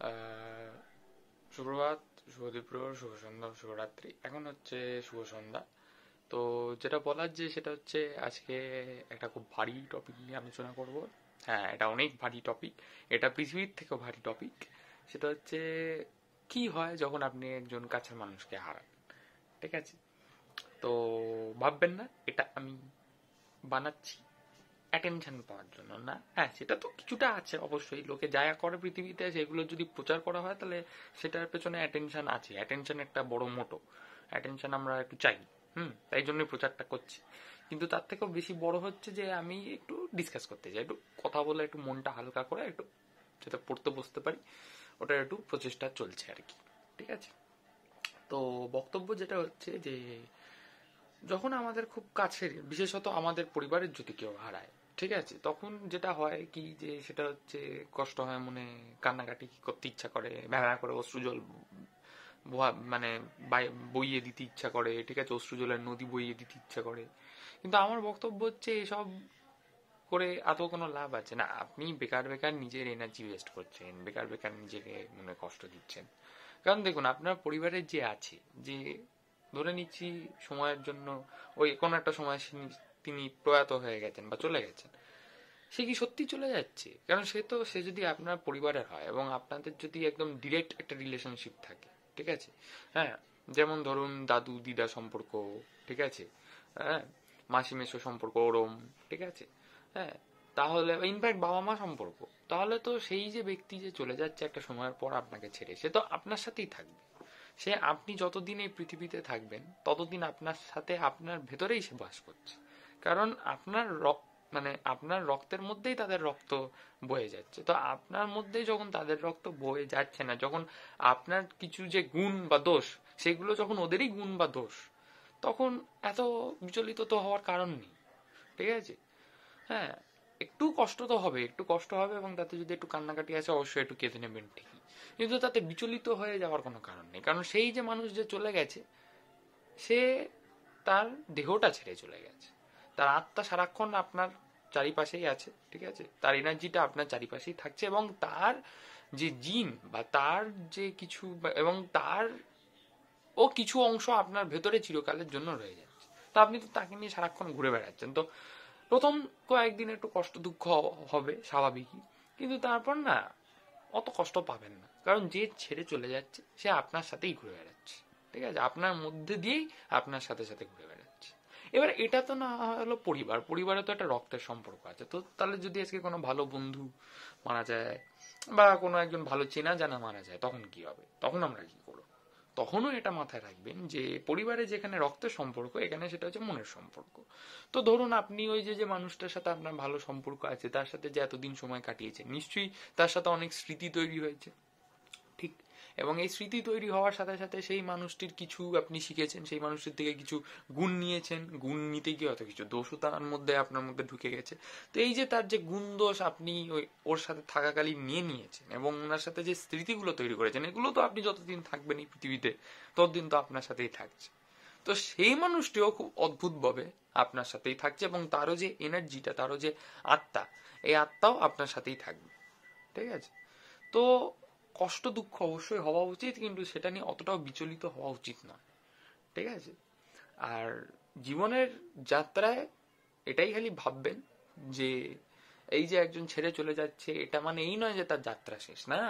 আহ, সুপ্রভাত, শুভ দুপুর, শুভ সন্ধ্যা, শুভরাত্রি। এখন হচ্ছে শুভ সন্ধ্যা। তো যেটা বলার যে সেটা হচ্ছে আজকে একটা খুব ভারী টপিক নিয়ে আলোচনা করব। হ্যাঁ, এটা অনেক ভারী টপিক। এটা পৃথিবীর থেকেও ভারী টপিক। সেটা হচ্ছে কি হয় যখন আপনি একজন কাছের মানুষকে হারান। ঠিক আছে? তো ভাববেন না এটা আমি বানাচ্ছি অ্যাটেনশন পাওয়ার জন্য, না। হ্যাঁ, সেটা তো কিছুটা আছে অবশ্যই। লোকে যা করে পৃথিবীতে সেগুলো যদি প্রচার করা হয় তাহলে সেটার পেছনে অ্যাটেনশন আছে। অ্যাটেনশন একটা বড় মোটো। অ্যাটেনশন আমরা একটু চাই। তাই জন্যই প্রচারটা করছি। কিন্তু তার থেকেও বেশি বড় হচ্ছে যে আমি একটু ডিসকাস করতে চাই, একটু কথা বলে একটু মনটা হালকা করে একটু যাতে পড়তে বসতে পারি, ওটার একটু প্রচেষ্টা চলছে আর কি। ঠিক আছে? তো বক্তব্য যেটা হচ্ছে যে যখন আমাদের খুব কাছের, বিশেষত আমাদের পরিবারের যদি কেউ হারায়, ঠিক আছে, তখন যেটা হয় কি যে সেটা হচ্ছে কষ্ট হয় মনে, কান্নাকাটি করতে ইচ্ছা করে, ভ্যাভা করে অশ্রুজল মানে বইয়ে দিতে ইচ্ছা করে। ঠিক আছে, অশ্রুজলের নদী বইয়ে দিতে ইচ্ছা করে। কিন্তু আমার বক্তব্য হচ্ছে এসব করে এত কোনো লাভ আছে না। আপনি বেকার বেকার নিজের এনার্জি ওয়েস্ট করছেন, বেকার বেকার নিজেকে মনে কষ্ট দিচ্ছেন। কারণ দেখুন, আপনার পরিবারের যে আছে, যে ধরে নিচ্ছি সময়ের জন্য ওই কোনো একটা সময় তিনি প্রয়াত হয়ে গেছেন বা চলে গেছেন, সে কি সত্যি চলে যাচ্ছে? কারণ সে যদি আপনার পরিবারের হয় এবং আপনাদের যদি একদম ডিরেক্ট একটা রিলেশনশিপ থাকে, ঠিক আছে, হ্যাঁ, যেমন ধরুন দাদু দিদা সম্পর্ক, ঠিক আছে, হ্যাঁ, মাসি মেসো সম্পর্ক ওরম, ঠিক আছে, হ্যাঁ, তাহলে ইনফ্যাক্ট বাবা মা সম্পর্ক, তাহলে তো সেই যে ব্যক্তি যে চলে যাচ্ছে একটা সময়ের পর আপনাকে ছেড়ে, সে তো আপনার সাথেই থাকবে। সে আপনি যতদিন এই পৃথিবীতে থাকবেন ততদিন আপনার সাথে, আপনার ভেতরেই সে বাস করছে। কারণ আপনার মানে আপনার রক্তের মধ্যেই তাদের রক্ত বয়ে যাচ্ছে। তো আপনার মধ্যেই যখন তাদের রক্ত বয়ে যাচ্ছে না, যখন আপনার কিছু যে গুণ বা দোষ, সেগুলো যখন ওদেরই গুণ বা দোষ, তখন এত বিচলিত তো হওয়ার কারণ নেই। ঠিক আছে? হ্যাঁ, একটু কষ্ট তো হবে, একটু কষ্ট হবে, এবং তাতে যদি একটু কান্নাকাটি আছে অবশ্যই একটু কেঁদে নেবেন ঠিকই। কিন্তু তাতে বিচলিত হয়ে যাওয়ার কোনো কারণ নেই। কারণ সেই যে মানুষ যে চলে গেছে, সে তার দেহটা ছেড়ে চলে গেছে, তার আত্মা সারাক্ষণ আপনার চারিপাশেই আছে। ঠিক আছে, তার এনার্জিটা আপনার চারিপাশেই থাকছে, এবং তার যে জিন বা তার যে কিছু এবং তার ও কিছু অংশ আপনার ভেতরে চিরকালের জন্য রয়ে যাচ্ছে। তো আপনি তো তাকে নিয়ে সারাক্ষণ ঘুরে বেড়াচ্ছেন। তো প্রথম কয়েকদিন একটু কষ্ট দুঃখ হবে, স্বাভাবিকই। কিন্তু তারপর না, অত কষ্ট পাবেন না। কারণ যে ছেড়ে চলে যাচ্ছে সে আপনার সাথেই ঘুরে বেড়াচ্ছে। ঠিক আছে, আপনার মধ্যে দিয়েই আপনার সাথে সাথে ঘুরে বেড়াচ্ছে। এবার এটা তো না হলো পরিবার, পরিবারে তো একটা রক্তের সম্পর্ক আছে। তো তাহলে যদি আজকে কোনো ভালো বন্ধু মারা যায় বা কোনো একজন ভালো চেনা জানা মারা যায়, তখন কি হবে? তখন আমরা কি করবো? তখনও এটা মাথায় রাখবেন যে পরিবারে যেখানে রক্তের সম্পর্ক, এখানে সেটা হচ্ছে মনের সম্পর্ক। তো ধরুন আপনি ওই যে যে মানুষটার সাথে আপনার ভালো সম্পর্ক আছে, তার সাথে যে এতদিন সময় কাটিয়েছেন, নিশ্চয়ই তার সাথে অনেক স্মৃতি তৈরি হয়েছে। ঠিক। এবং এই স্মৃতি তৈরি হওয়ার সাথে সাথে সেই মানুষটির কিছু আপনি শিখেছেন, সেই মানুষটির থেকে কিছু গুণ নিয়েছেন। গুণ নিতে গিয়ে হয়তো কিছু দোষও তার মধ্যে আপনার মধ্যে ঢুকে গেছে। তো এই যে তার যে গুণ দোষ আপনি ওর সাথে থাকাকালীন নিয়ে নিয়েছেন এবং ওনার সাথে যে স্মৃতিগুলো তৈরি করেছেন, এগুলো তো আপনি যতদিন থাকবেন এই পৃথিবীতে ততদিন তো আপনার সাথেই থাকছে। তো সেই মানুষটিও খুব অদ্ভুতভাবে আপনার সাথেই থাকছে, এবং তারও যে এনার্জিটা, তারও যে আত্মা, এই আত্মাও আপনার সাথেই থাকবে। ঠিক আছে? তো কষ্ট দুঃখ অবশ্যই হওয়া উচিত, কিন্তু সেটা নিয়ে অতটাও বিচলিত হওয়া উচিত নয়। ঠিক আছে? আর জীবনের যাত্রায় এটাই খালি ভাববেন যে এই যে একজন ছেড়ে চলে যাচ্ছে, এটা মানে এই নয় যে তার যাত্রা শেষ। না,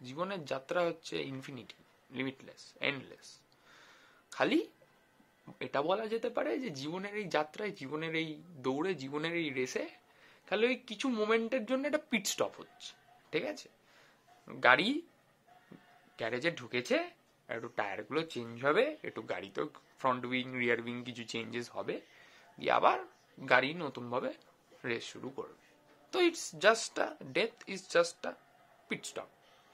জীবনের যাত্রা হচ্ছে ইনফিনিটি, লিমিটলেস, এন্ডলেস। খালি এটা বলা যেতে পারে যে জীবনের এই যাত্রায়, জীবনের এই দৌড়ে, জীবনের এই রেসে খালি ওই কিছু মোমেন্টের জন্য একটা পিট স্টপ হচ্ছে। ঠিক আছে, গাড়ি গ্যারেজে ঢুকেছে, একটু টায়ারগুলো চেঞ্জ হবে, একটু গাড়িতেও ফ্রন্ট উইং রিয়ার উইং কিছু চেঞ্জেস হবে, দিয়ে আবার গাড়ি নতুনভাবে রেস শুরু করবে। তো it's just a death is just a pit stop.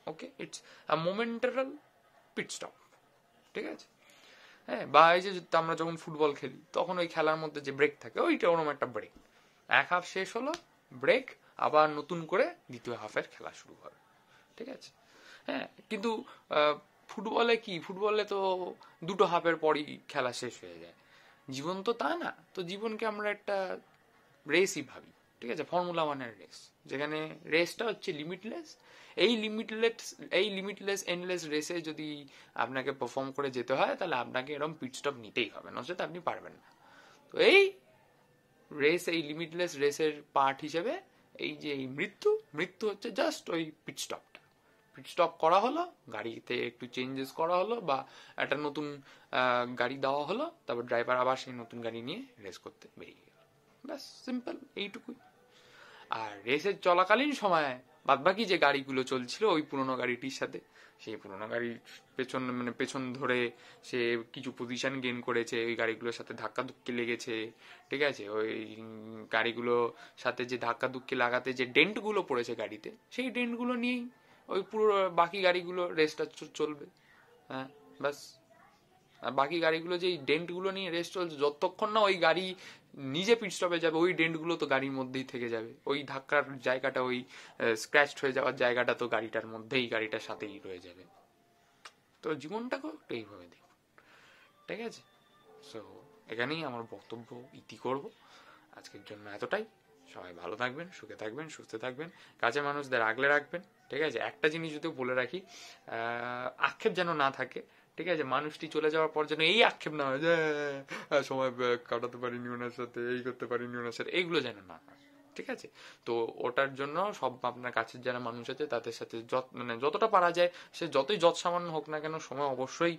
Okay, it's a momentary pit stop. ঠিক আছে? হ্যাঁ, বা এই যে আমরা যখন ফুটবল খেলি তখন ওই খেলার মধ্যে যে ব্রেক থাকে, ওইটা ওরকম একটা ব্রেক। এক হাফ শেষ হলো, ব্রেক, আবার নতুন করে দ্বিতীয় হাফের খেলা শুরু হবে। ঠিক আছে? হ্যাঁ, কিন্তু ফুটবলে কি, ফুটবলে তো দুটো হাফের পরই খেলা শেষ হয়ে যায়। জীবন তো তা না। তো জীবনকে আমরা একটা রেসই ভাবি। ঠিক আছে, ফর্মুলা ওয়ানের রেস, যেখানে রেসটা হচ্ছে লিমিটলেস। এই লিমিটলেস এন্ডলেস রেসে যদি আপনাকে পারফর্ম করে যেতে হয়, তাহলে আপনাকে এরকম পিট স্টপ নিতেই হবে, নচেত আপনি পারবেন না। তো এই লিমিটলেস রেসের পার্ট হিসেবে এই যে এই মৃত্যু হচ্ছে জাস্ট ওই পিট স্টপ করা হলো, গাড়িতে একটু চেঞ্জেস করা হলো, বা একটা নতুন গাড়ি দেওয়া হলো, তারপর ড্রাইভার আবার সেই নতুন গাড়ি নিয়ে রেস করতে বেরিয়ে গেল। ব্যাস, সিম্পল এইটুকুই। আর রেসের চলাকালীন সময় বাদবাকি যে গাড়িগুলো চলছিল ওই পুরোনো গাড়িটির সাথে, সেই পুরোনো গাড়ির পেছন ধরে সে কিছু পজিশন গেইন করেছে, ওই গাড়িগুলোর সাথে ধাক্কা ধুক্কি লেগেছে, ঠিক আছে, ওই গাড়িগুলোর সাথে যে ধাক্কা ধুক্কি লাগাতে যে ডেন্টগুলো পড়েছে গাড়িতে, সেই ডেন্টগুলো নিয়েই ওই পুরো বাকি গাড়িগুলো রেসটা চলবে। হ্যাঁ, ব্যাস। আর বাকি গাড়িগুলো যে ডেন্টগুলো নিয়ে রেস চলছে, যতক্ষণ না ওই গাড়ি নিজে পিট স্টপে যাবে, ওই ডেন্টগুলো তো গাড়ির মধ্যেই থেকে যাবে, ওই ধাক্কার জায়গাটা, ওই স্ক্র্যাচড হয়ে যাওয়ার জায়গাটা তো গাড়িটার মধ্যেই, গাড়িটার সাথেই রয়ে যাবে। তো জীবনটাকেও একটু এইভাবে দেখুন, ঠিক আছে? সো এখানেই আমার বক্তব্য ইতি করব। আজকের জন্য এতটাই। সবাই ভালো থাকবেন, সুখে থাকবেন, সুস্থ থাকবেন, কাছের মানুষদের আগলে রাখবেন, ঠিক আছে? একটা জিনিস যদি বলে রাখি, আক্ষেপ যেন না থাকে, ঠিক আছে? মানুষটি চলে যাওয়ার পর যেন এই আক্ষেপ না হয় যে সময় কাটাতে পারিনি ওনার সাথে, এই করতে পারিনি ওনার সাথে, এইগুলো যেন না হয়, ঠিক আছে? তো ওটার জন্য সব আপনার কাছের যারা মানুষ আছে তাদের সাথে যতটা পারা যায়, সে যতই যৎ সামান্য হোক না কেন, সময় অবশ্যই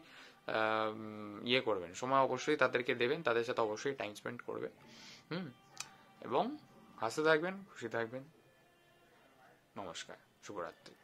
ইয়ে করবেন, সময় অবশ্যই তাদেরকে দেবেন, তাদের সাথে অবশ্যই টাইম স্পেন্ড করবেন। এবং হাসতে থাকবেন, খুশি থাকবেন। নমস্কার, শুভরাত্রি।